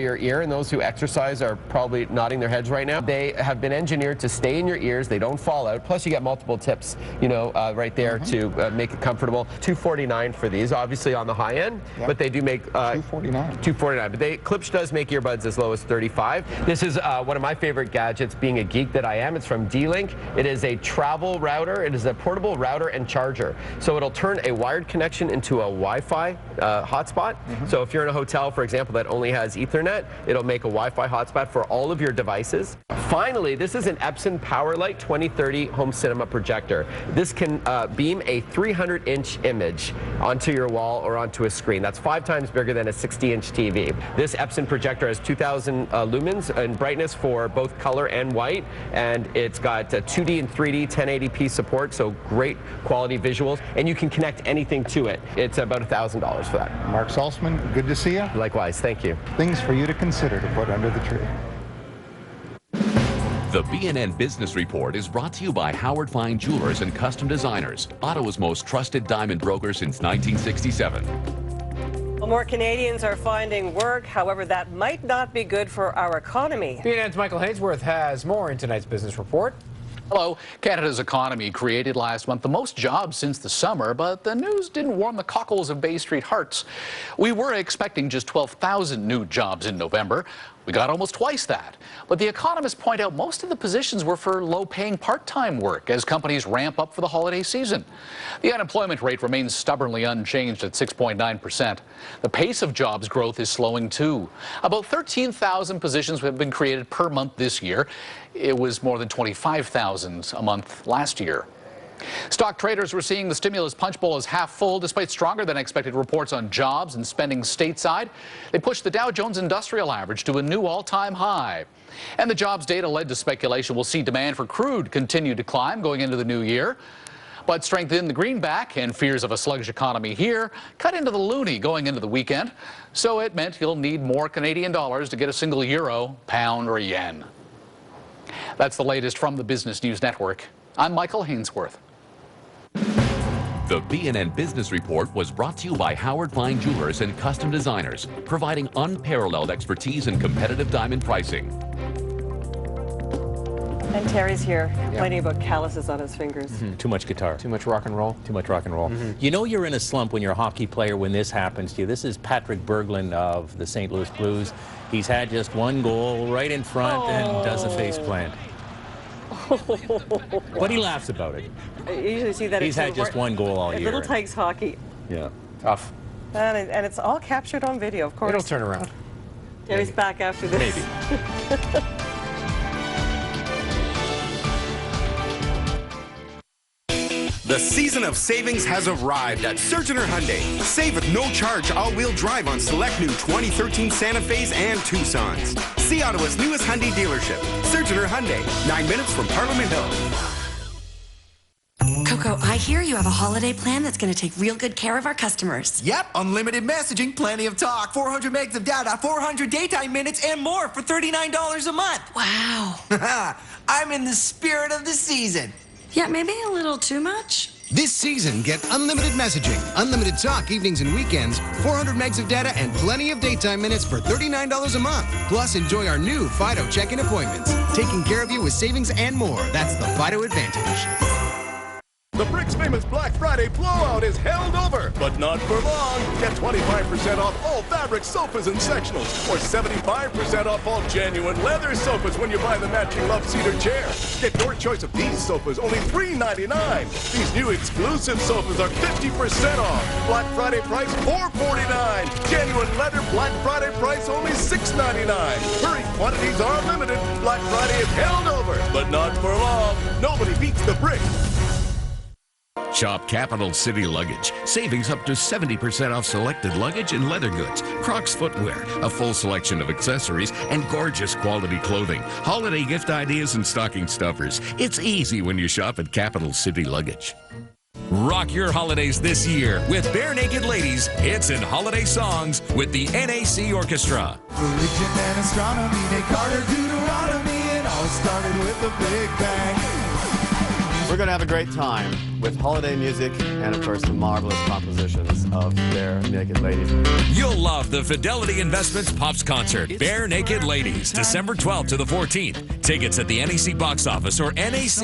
your ear, and those who exercise are probably nodding their heads right now. They have been engineered to stay in your ears. They don't fall out. Plus, you get multiple tips, right there to make it comfortable. $249 for these, obviously on the high end, but they do make $249. But Klipsch does make earbuds as low as $35. This is one of my favorite gadgets, being a geek that I am. It's from D-Link. It is a travel router. It is a portable router and charger. So it'll turn a wired connection into a Wi-Fi hotspot. So if you're in a hotel, for example, that only has Ethernet, it'll make a Wi-Fi hotspot for all of your devices. Finally, this is an Epson PowerLight 2030 home cinema projector. This can beam a 300-inch image onto your wall or onto a screen. That's 5 times bigger than a 60-inch TV. This Epson projector has 2,000 lumens in brightness for both color and white, and it's got 2D and 3D 1080p support, so great quality visuals, and you can connect anything to it. It's about $1,000 for that. Marc Saltzman, good to see you. Likewise, thank you. Things for you to consider to put under the tree. The BNN Business Report is brought to you by Howard Fine Jewelers and Custom Designers, Ottawa's most trusted diamond broker since 1967. Well, more Canadians are finding work. However, that might not be good for our economy. BNN's Michael Hainsworth has more in tonight's Business Report. Hello. Canada's economy created last month the most jobs since the summer, but the news didn't warm the cockles of Bay Street hearts. We were expecting just 12,000 new jobs in November. We got almost twice that. But the economists point out most of the positions were for low-paying part-time work as companies ramp up for the holiday season. The unemployment rate remains stubbornly unchanged at 6.9%. The pace of jobs growth is slowing too. About 13,000 positions have been created per month this year. It was more than 25,000 a month last year. Stock traders were seeing the stimulus punch bowl as half full despite stronger than expected reports on jobs and spending stateside. They pushed the Dow Jones Industrial Average to a new all-time high. And the jobs data led to speculation we'll see demand for crude continue to climb going into the new year. But strength in the greenback and fears of a sluggish economy here cut into the loonie going into the weekend. So it meant you'll need more Canadian dollars to get a single euro, pound, or yen. That's the latest from the Business News Network. I'm Michael Hainsworth. The BNN Business Report was brought to you by Howard Fine Jewelers and Custom Designers, providing unparalleled expertise in competitive diamond pricing. And Terry's here complaining about calluses on his fingers. Too much guitar. Too much rock and roll. Too much rock and roll. You know you're in a slump when you're a hockey player when this happens to you. This is Patrick Berglund of the St. Louis Blues. He's had just one goal right in front and does a face plant. But he laughs about it. I usually see that. He's had just one goal all year. Little Tigers hockey. Yeah. Tough. And it's all captured on video, of course. It'll turn around. Terry's back after this. Maybe. The season of savings has arrived at Surgener Hyundai. Save with no charge all-wheel drive on select new 2013 Santa Fe's and Tucsons. See Ottawa's newest Hyundai dealership, Surgener Hyundai, 9 minutes from Parliament Hill. Coco, I hear you have a holiday plan that's going to take real good care of our customers. Yep, unlimited messaging, plenty of talk, 400 megs of data, 400 daytime minutes, and more for $39 a month. Wow. I'm in the spirit of the season. Yeah, maybe a little too much. This season, get unlimited messaging, unlimited talk evenings and weekends, 400 megs of data, and plenty of daytime minutes for $39 a month. Plus, enjoy our new Fido check-in appointments. Taking care of you with savings and more. That's the Fido Advantage. The Brick's famous Black Friday blowout is held over, but not for long. Get 25% off all fabric sofas and sectionals, or 75% off all genuine leather sofas when you buy the matching love seater chair. Get your choice of these sofas, only $3.99. These new exclusive sofas are 50% off. Black Friday price, $4.49. Genuine leather Black Friday price, only $6.99. Hurry, quantities are limited. Black Friday is held over, but not for long. Nobody beats the Brick. Shop Capital City Luggage. Savings up to 70% off selected luggage and leather goods, Crocs footwear, a full selection of accessories, and gorgeous quality clothing. Holiday gift ideas and stocking stuffers. It's easy when you shop at Capital City Luggage. Rock your holidays this year with Bare Naked Ladies, hits and holiday songs with the NAC Orchestra. Religion and astronomy, they Carter Deuteronomy, it all started with the Big Bang. We're going to have a great time with holiday music and, of course, the marvelous compositions of Bare Naked Ladies. You'll love the Fidelity Investments Pops concert, Bare Naked Ladies, December 12th to the 14th. Tickets at the NEC box office or nac-cna.ca.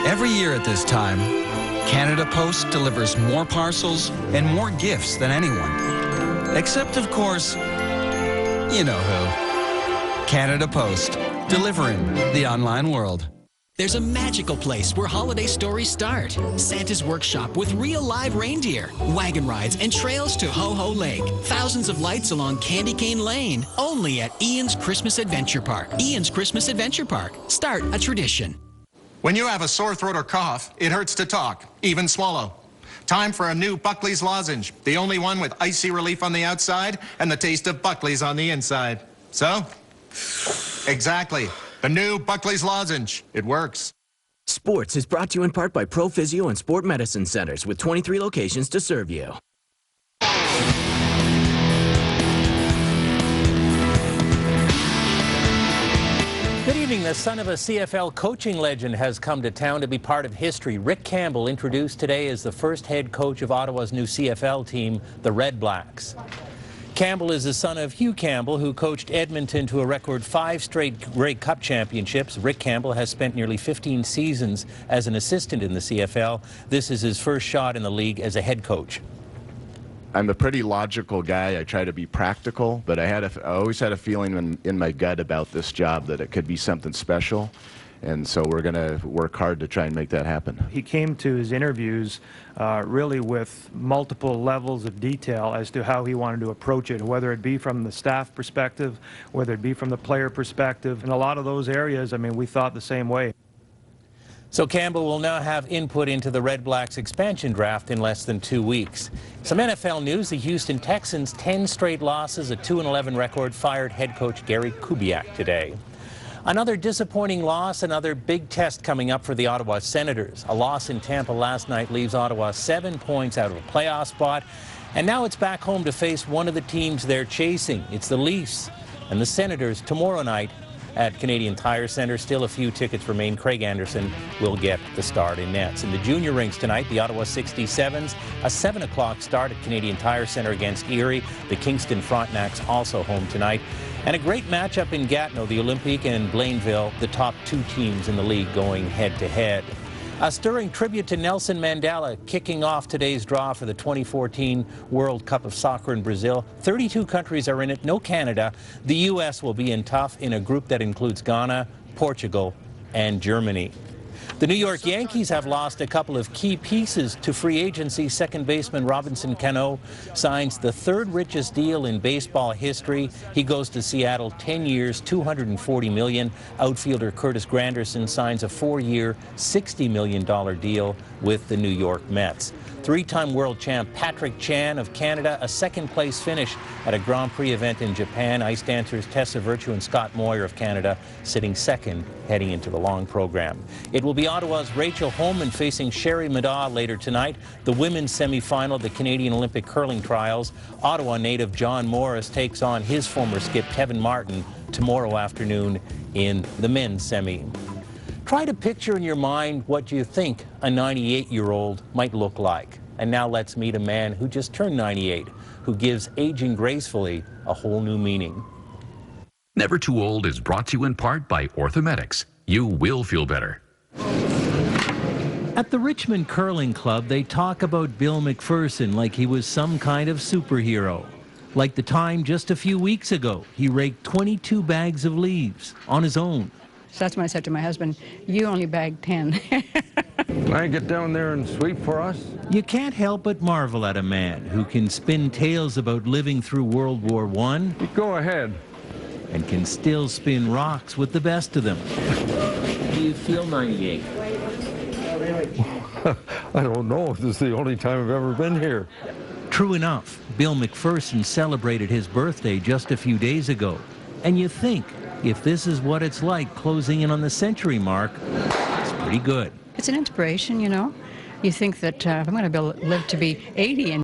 Every year at this time, Canada Post delivers more parcels and more gifts than anyone. Except, of course, you know who. Canada Post, delivering the online world. There's a magical place where holiday stories start. Santa's Workshop with real live reindeer, wagon rides, and trails to Ho-Ho Lake. Thousands of lights along Candy Cane Lane. Only at Ian's Christmas Adventure Park. Ian's Christmas Adventure Park. Start a tradition. When you have a sore throat or cough, it hurts to talk, even swallow. Time for a new Buckley's Lozenge, the only one with icy relief on the outside and the taste of Buckley's on the inside. So? Exactly. The new Buckley's Lozenge. It works. Sports is brought to you in part by Pro Physio and Sport Medicine Centers with 23 locations to serve you. Good evening. The son of a CFL coaching legend has come to town to be part of history. Rick Campbell, introduced today as the first head coach of Ottawa's new CFL team, the Red Blacks. Campbell is the son of Hugh Campbell, who coached Edmonton to a record 5 straight Grey Cup championships. Rick Campbell has spent nearly 15 seasons as an assistant in the CFL. This is his first shot in the league as a head coach. I'm a pretty logical guy. I try to be practical, but I always had a feeling in my gut about this job that it could be something special, and so we're going to work hard to try and make that happen. He came to his interviews really with multiple levels of detail as to how he wanted to approach it, whether it be from the staff perspective, whether it be from the player perspective. In a lot of those areas, I mean, we thought the same way. So Campbell will now have input into the Red Blacks expansion draft in less than 2 weeks. Some NFL news: the Houston Texans, 10 straight losses, a 2-11 record, fired head coach Gary Kubiak today. Another disappointing loss, another big test coming up for the Ottawa Senators. A loss in Tampa last night leaves Ottawa 7 points out of a playoff spot, and now it's back home to face one of the teams they're chasing. It's the Leafs and the Senators tomorrow night at Canadian Tire Centre. Still a few tickets remain. Craig Anderson will get the start in nets. In the junior rinks tonight, the Ottawa 67s, a 7 o'clock start at Canadian Tire Centre against Erie. The Kingston Frontenacs also home tonight. And a great matchup in Gatineau, the Olympique and Blainville, the top 2 teams in the league going head-to-head. A stirring tribute to Nelson Mandela kicking off today's draw for the 2014 World Cup of Soccer in Brazil. 32 countries are in it, no Canada. The U.S. will be in tough in a group that includes Ghana, Portugal, and Germany. The New York Yankees have lost a couple of key pieces to free agency. Second baseman Robinson Cano signs the 3rd richest deal in baseball history. He goes to Seattle, 10 years, $240 million. Outfielder Curtis Granderson signs a 4-year, $60 million deal with the New York Mets. 3-time world champ Patrick Chan of Canada, a 2nd-place finish at a Grand Prix event in Japan. Ice dancers Tessa Virtue and Scott Moyer of Canada sitting 2nd heading into the long program. It will be Ottawa's Rachel Homan facing Sherry Middaugh later tonight. The women's semifinal of the Canadian Olympic curling trials. Ottawa native John Morris takes on his former skip Kevin Martin tomorrow afternoon in the men's semi. Try to picture in your mind what you think a 98-year-old might look like. And now let's meet a man who just turned 98, who gives aging gracefully a whole new meaning. Never Too Old is brought to you in part by Orthomedics. You will feel better. At the Richmond Curling Club, they talk about Bill McPherson like he was some kind of superhero. Like the time just a few weeks ago, he raked 22 bags of leaves on his own. So that's when I said to my husband, you only bagged 10. I get down there and sweep for us. You can't help but marvel at a man who can spin tales about living through World War I. Go ahead. And can still spin rocks with the best of them. Do you feel 98? I don't know if this is the only time I've ever been here. True enough, Bill McPherson celebrated his birthday just a few days ago. And you think if this is what it's like closing in on the century mark, it's pretty good. It's an inspiration, you know. You think that if I'm going to live to be 80 and